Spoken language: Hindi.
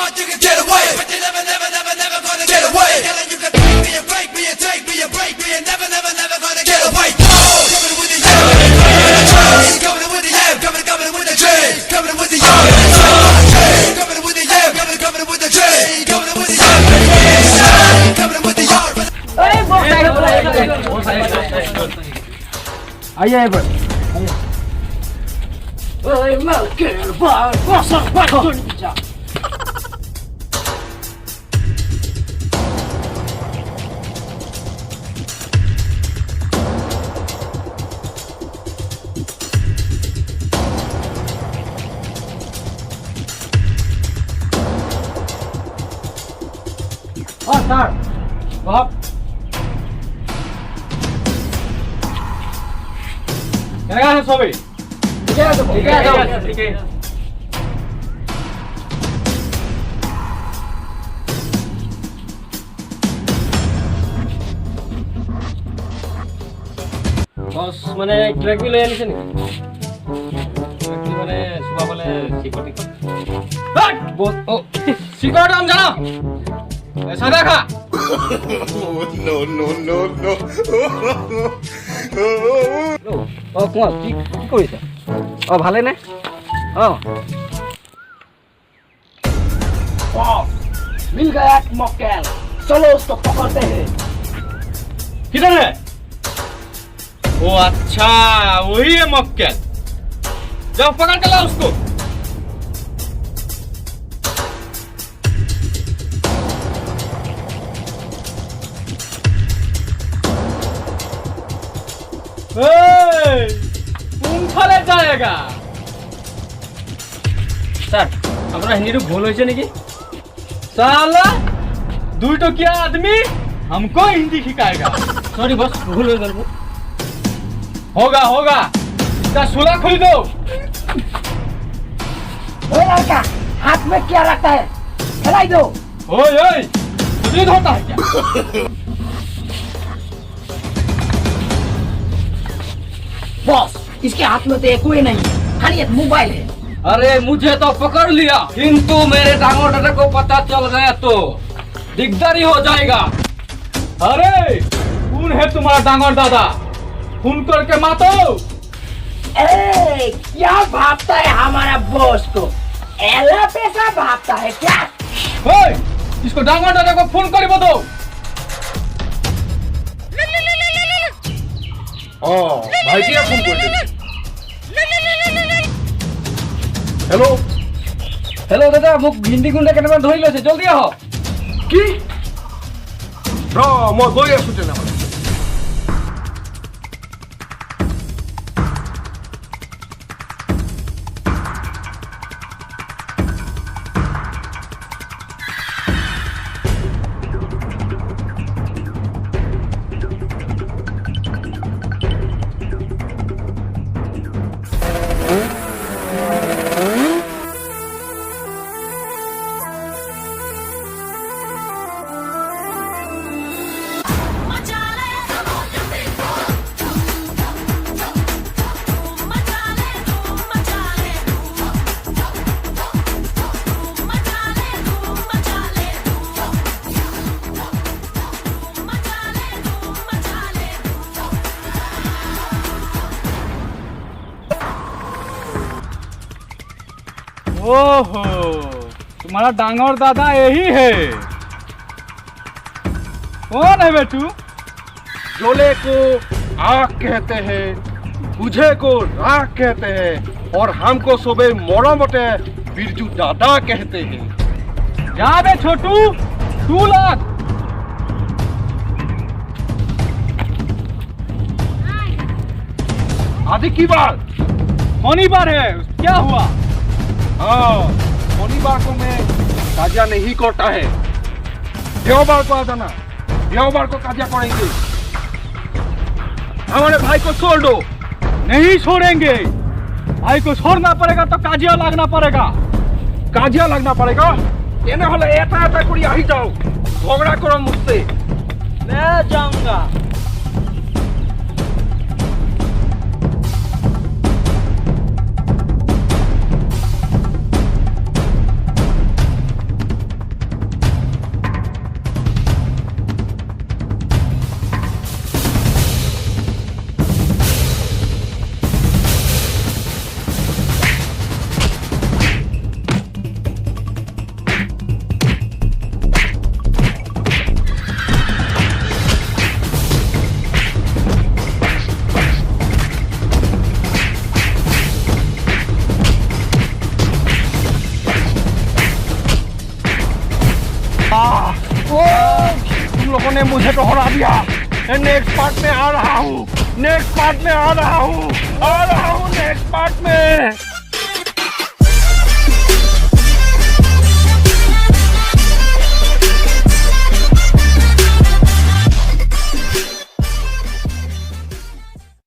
thought you could get away, but you never, never, never, never gonna get away. Yelling, you can take me and break me and take me and break me and never, never, never gonna get away. Coming with the yam, coming with the yam, coming with the train, coming with the yam, coming with the yam, coming with the train, coming with the yam, coming with the yard. आइए पर ओए मैं के बार बस जा सर बाप क्या है सभी ठीक है बस মানে কিবা কিবি লৈ আনিছে নেকি কি মানে সুবা বলে সিকিউরিটি বাট বস ও সিকিউরিটি নাম জানো সাদা খা no no no no ও কোন কি কৰিছে ও ভালে নে ও मिल गया एक मक्केल चलो उसको पकड़ते हैं किधर है ओ अच्छा वही है मक्केल जाओ पकड़ के लाओ उसको কোনফালে जाएगा सर हमरा हिंदी भूल होइছে নেকি साला दो टोकिया आदमी हमको हिंदी सिखाएगा सॉरी बस भूल हो गया होगा होगा इसका सुला खोल दो ओए लड़का हाथ में क्या रखता है खिलाई दो ओए ओए तुझे धोता है क्या बॉस इसके हाथ में तो एक कोई नहीं खाली एक मोबाइल है अरे मुझे तो पकड़ लिया किंतु मेरे डांगो दादा को पता चल गया तो दिगदारी हो जाएगा अरे कौन है तुम्हारा डांगो दादा खून करके मातो ए क्या भागता है हमारा बॉस को एला पैसा भागता है क्या ओए इसको डांगो दादा को फोन कर दो ओ भाई क्या फोन कर दे हेलो हेलो दादा मुख हिंदी गुंडा केना धोइ लसे जल्दी आओ की रो म गई आसु तेना ओहो तुम्हारा डांगोर दादा यही है कौन है बेटू जोले को आग कहते हैं बुझे को राख कहते हैं और हमको सुबे मोरमटे बिरजू दादा कहते हैं जा बे छोटू 2 लाख आदि की बार शनिवार है क्या हुआ हाँ शनिवार को मैं काजा नहीं करता है देवबार को आ जाना देवबार को काजा करेंगे हमारे भाई को छोड़ दो नहीं छोड़ेंगे भाई को छोड़ना पड़ेगा तो काजिया लगना पड़ेगा काजिया लगना पड़ेगा ये ना होले ऐसा ऐसा करी आ ही जाओ झगड़ा करो मुझसे मैं जाऊंगा मुझे तो हरा दिया। नेक्स्ट पार्ट में आ रहा हूँ, नेक्स्ट पार्ट में आ रहा हूँ, नेक्स्ट पार्ट में।